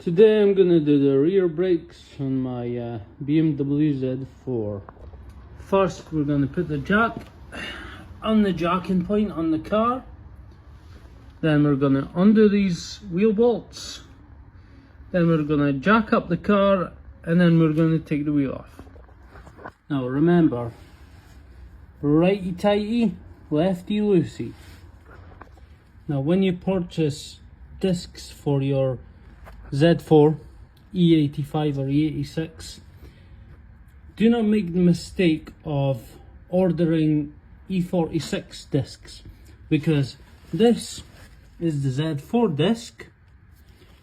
Today I'm gonna do the rear brakes on my BMW Z4. First we're gonna put the jack on the jacking point on the car. Then we're gonna undo these wheel bolts. Then we're gonna jack up the car, and then we're gonna take the wheel off. Now remember, righty tighty, lefty loosey. Now when you purchase discs for your Z4, E85 or E86, do not make the mistake of ordering E46 discs, because this is the Z4 disc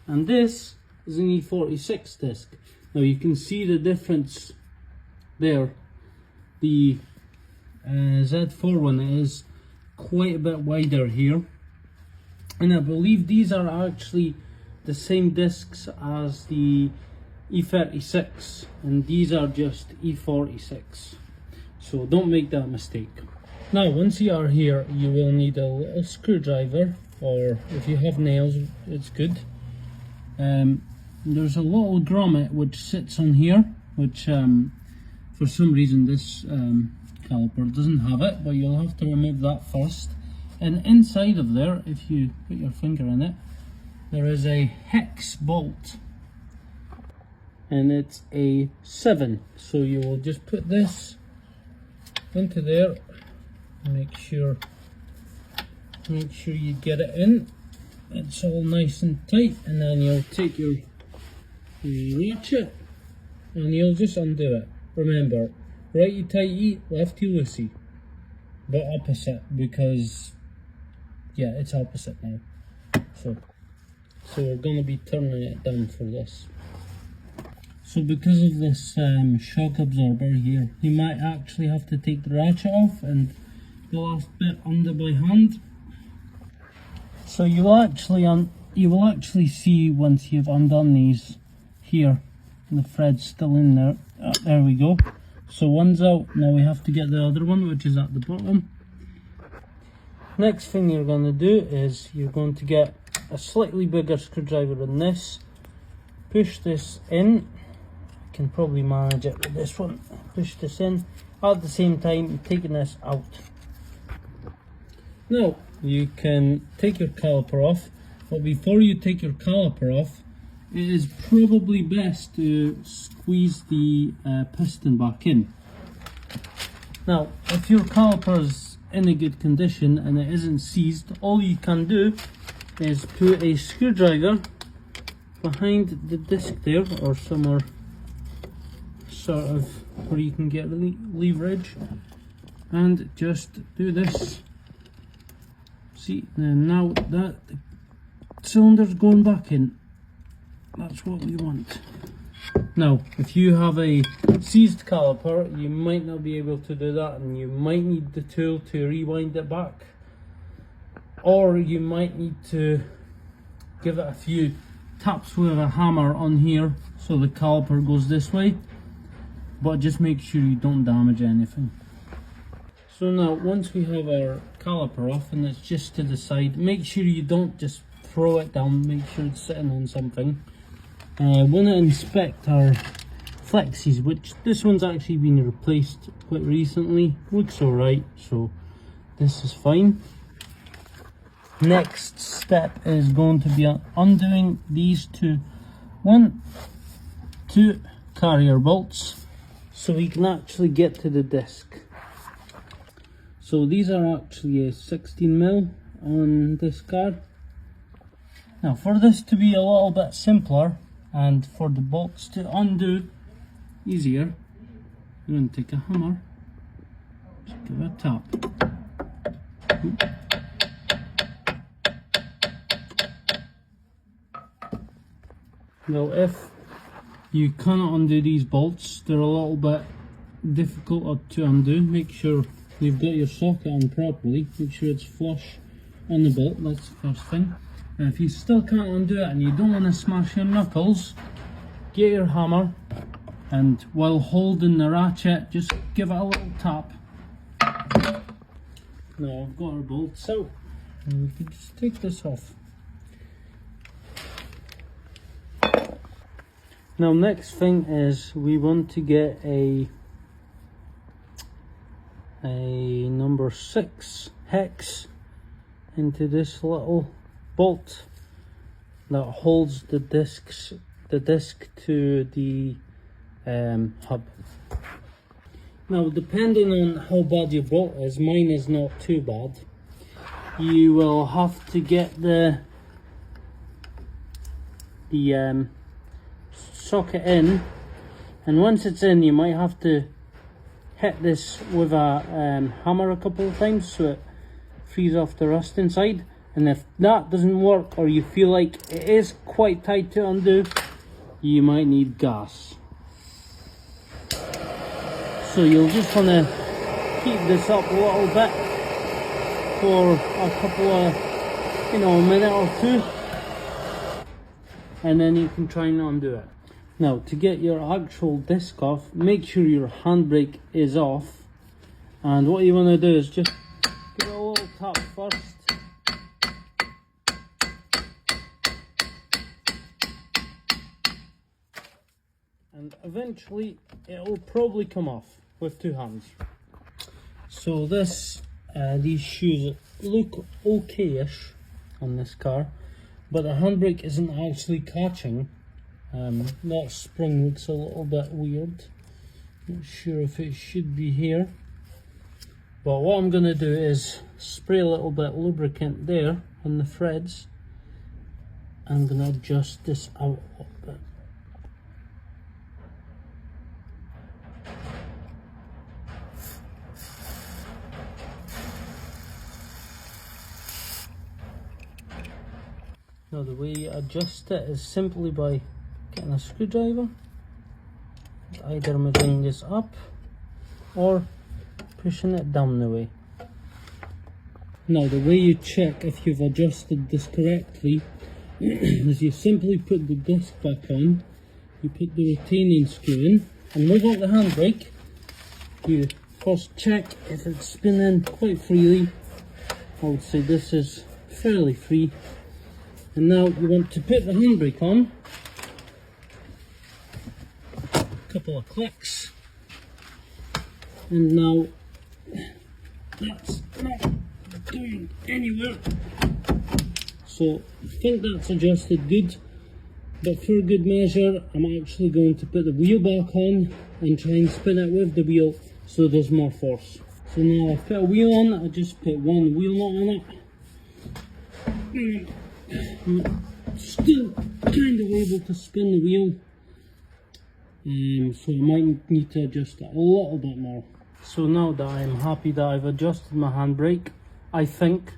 and this is an E46 disc. Now you can see the difference there. The Z4 one is quite a bit wider here, and I believe these are actually the same discs as the E36, and these are just E46, so don't make that mistake. Now once you are here, you will need a little screwdriver, or if you have nails it's good. There's a little grommet which sits on here, which for some reason this caliper doesn't have it, but you'll have to remove that first. And inside of there, if you put your finger in it, there is a hex bolt, and it's a 7. So you will just put this into there, make sure you get it in. It's all nice and tight, and then you'll take your ratchet and you'll just undo it. Remember, righty tighty, lefty loosey, but opposite, because yeah, it's opposite now. So we're going to be turning it down for this. So because of this shock absorber here, you might actually have to take the ratchet off and the last bit undo by hand. So you will actually see once you've undone these here, the thread's still in there. There we go. So one's out. Now we have to get the other one, which is at the bottom. Next thing you're going to do is you're going to get a slightly bigger screwdriver than this. Push this in. I can probably manage it with this one. Push this in. At the same time, taking this out. Now you can take your caliper off, but before you take your caliper off, it is probably best to squeeze the piston back in. Now if your caliper is in a good condition and it isn't seized, all you can do is put a screwdriver behind the disc there, or somewhere sort of where you can get leverage, and just do this. See, and now that the cylinder's going back in, that's what we want. Now if you have a seized caliper, you might not be able to do that, and you might need the tool to rewind it back, or you might need to give it a few taps with a hammer on here so the caliper goes this way, but just make sure you don't damage anything. So now once we have our caliper off and it's just to the side, make sure you don't just throw it down, make sure it's sitting on something. I want to inspect our flexies, which this one's actually been replaced quite recently. Looks alright, so this is fine. Next step is going to be undoing these two carrier bolts so we can actually get to the disc. So these are actually a 16mm on this car. Now for this to be a little bit simpler and for the bolts to undo easier, I'm going to take a hammer, just give it a tap. Now if you cannot undo these bolts, they're a little bit difficult to undo. Make sure you've got your socket on properly, make sure it's flush on the bolt, that's the first thing. And if you still can't undo it and you don't want to smash your knuckles, get your hammer, and while holding the ratchet, just give it a little tap. Now I've got our bolts out, and we can just take this off. Now next thing is we want to get a number 6 hex into this little bolt that holds the disc to the hub. Now depending on how bad your bolt is, mine is not too bad, you will have to get the socket in, and once it's in you might have to hit this with a hammer a couple of times so it frees off the rust inside. And if that doesn't work, or you feel like it is quite tight to undo, you might need gas. So you'll just want to heat this up a little bit for a couple of, a minute or two, and then you can try and undo it. Now to get your actual disc off, make sure your handbrake is off, and what you want to do is just give it a little tap first. And eventually it will probably come off with 2 hands. So these shoes look okay-ish on this car, but the handbrake isn't actually catching. That spring looks a little bit weird. Not sure if it should be here. But what I'm going to do is spray a little bit of lubricant there on the threads. I'm going to adjust this out a little bit. Now the way you adjust it is simply by getting a screwdriver, either moving this up or pushing it down the way. Now the way you check if you've adjusted this correctly is you simply put the disc back on, you put the retaining screw in, and without the handbrake you first check if it's spinning quite freely. I would say this is fairly free. And now you want to put the handbrake on, a couple of clicks, and now that's not going anywhere. So I think that's adjusted good, but for good measure I'm actually going to put the wheel back on and try and spin it with the wheel so there's more force. So now I've put a wheel on, I just put one wheel nut on it. I'm still kind of able to spin the wheel, so I might need to adjust it a little bit more. So now that I'm happy that I've adjusted my handbrake, I think,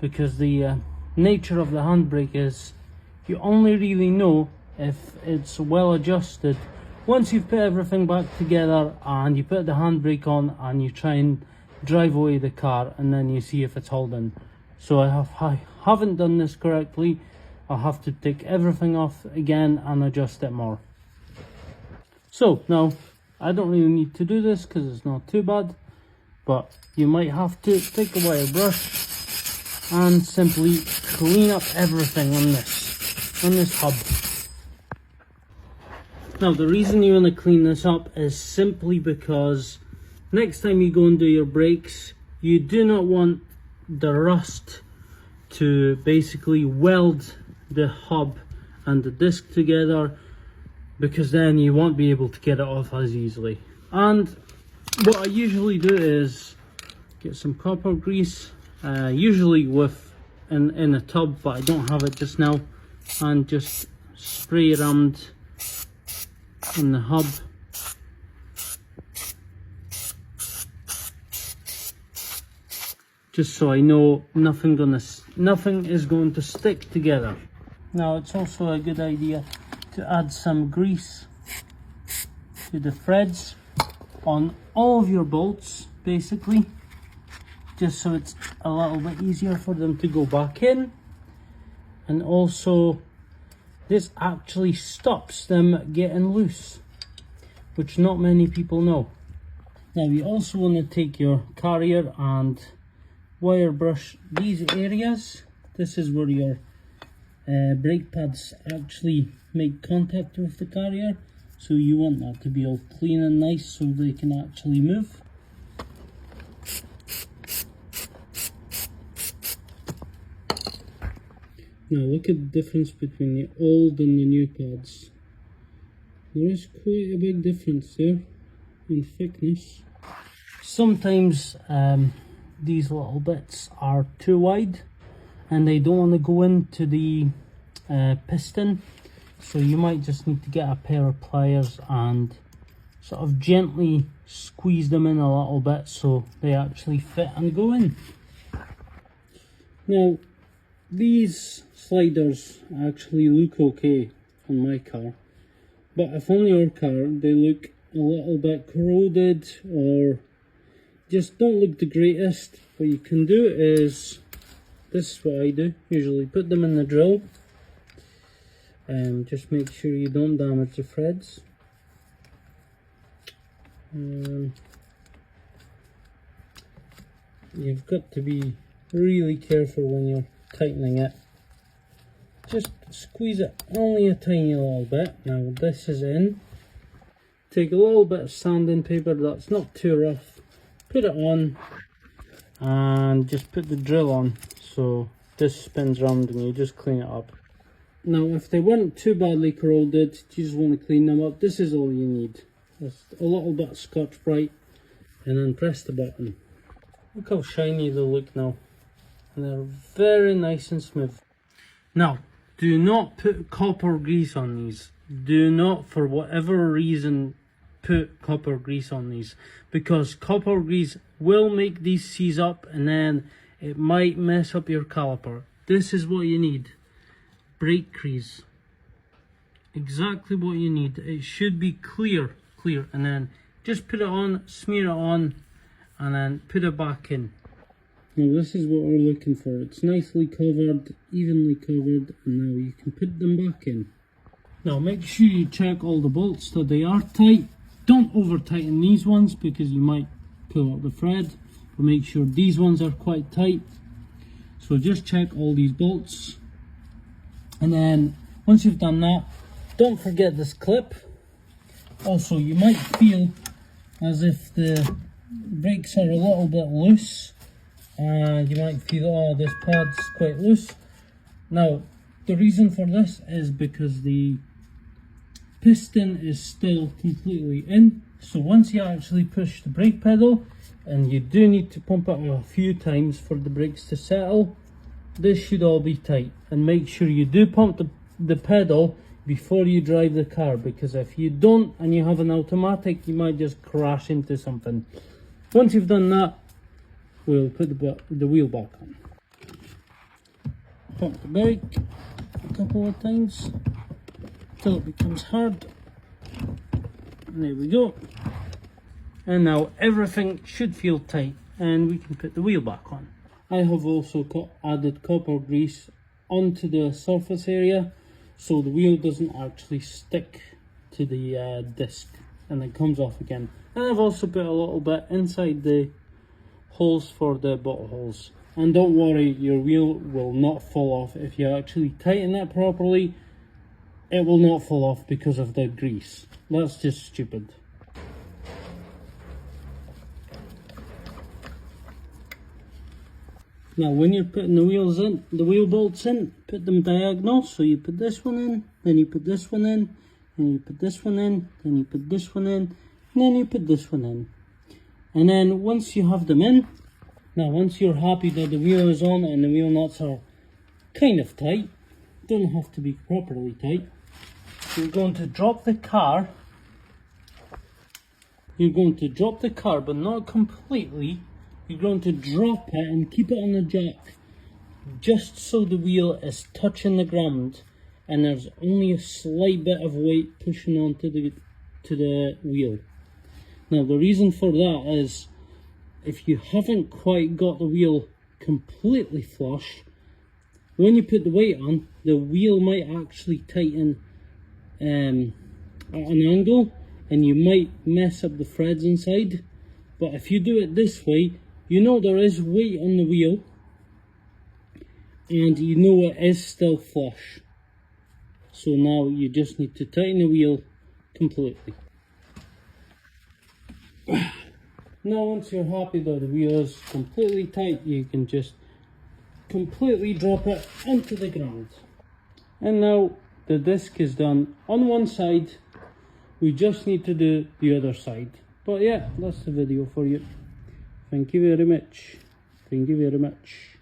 because the nature of the handbrake is you only really know if it's well adjusted once you've put everything back together and you put the handbrake on and you try and drive away the car, and then you see if it's holding. So I haven't done this correctly. I'll have to take everything off again and adjust it more. So now I don't really need to do this because it's not too bad, but you might have to take a wire brush and simply clean up everything on this hub. Now the reason you want to clean this up is simply because next time you go and do your brakes, you do not want the rust to basically weld the hub and the disc together, because then you won't be able to get it off as easily. And what I usually do is get some copper grease, usually in a tub, but I don't have it just now, and just spray around on the hub. Just so I know nothing is going to stick together. Now it's also a good idea to add some grease to the threads on all of your bolts, basically, just so it's a little bit easier for them to go back in. And also this actually stops them getting loose, which not many people know. Now you also want to take your carrier and wire brush these areas. This is where your brake pads actually make contact with the carrier, so you want that to be all clean and nice so they can actually move. Now look at the difference between the old and the new pads. There is quite a big difference there in thickness. Sometimes these little bits are too wide and they don't want to go into the piston, so you might just need to get a pair of pliers and sort of gently squeeze them in a little bit so they actually fit and go in. Now these sliders actually look okay on my car, but if on your car they look a little bit corroded or just don't look the greatest, what you can do is, this is what I do usually, put them in the drill and just make sure you don't damage the threads. You've got to be really careful when you're tightening it. Just squeeze it only a tiny little bit. Now this is in. Take a little bit of sanding paper that's not too rough, put it on and just put the drill on so this spins round and you just clean it up. Now if they weren't too badly corroded, you just want to clean them up, this is all you need. Just a little bit of Scotch-Brite and then press the button. Look how shiny they look now, and they're very nice and smooth. Now do not put copper grease on these. Do not, for whatever reason, put copper grease on these, because copper grease will make these seize up and then it might mess up your caliper. This is what you need. Brake grease. Exactly what you need. It should be clear, and then just put it on, smear it on, and then put it back in. Now this is what we're looking for. It's nicely covered, evenly covered, and now you can put them back in. Now make sure you check all the bolts that they are tight. Don't over tighten these ones because you might pull out the thread, but make sure these ones are quite tight. So just check all these bolts, and then once you've done that, don't forget this clip. Also, you might feel as if the brakes are a little bit loose, and you might feel, oh, this pad's quite loose. Now the reason for this is because the piston is still completely in, so once you actually push the brake pedal, and you do need to pump it a few times for the brakes to settle, this should all be tight. And make sure you do pump the pedal before you drive the car, because if you don't and you have an automatic, you might just crash into something. Once you've done that, we'll put the wheel back on. Pump the brake a couple of times till it becomes hard. And there we go. And now everything should feel tight and we can put the wheel back on. I have also added copper grease onto the surface area so the wheel doesn't actually stick to the disc and it comes off again. And I've also put a little bit inside the holes for the bottle holes. And don't worry, your wheel will not fall off. If you actually tighten it properly, it will not fall off because of the grease. That's just stupid. Now when you're putting the wheel bolts in, put them diagonal. So you put this one in, then you put this one in, then you put this one in, then you put this one in, and then you put this one in. And then once you have them in, now once you're happy that the wheel is on and the wheel nuts are kind of tight, don't have to be properly tight, you're going to drop the car. You're going to drop the car, but not completely. You're going to drop it and keep it on the jack, just so the wheel is touching the ground and there's only a slight bit of weight pushing onto the wheel. Now the reason for that is, if you haven't quite got the wheel completely flush, when you put the weight on, the wheel might actually tighten at an angle and you might mess up the threads inside. But if you do it this way, you know there is weight on the wheel and you know it is still flush. So now you just need to tighten the wheel completely. Now once you're happy that the wheel is completely tight, you can just completely drop it into the ground. And now the disc is done on one side, we just need to do the other side. But yeah, that's the video for you. Thank you very much. Thank you very much.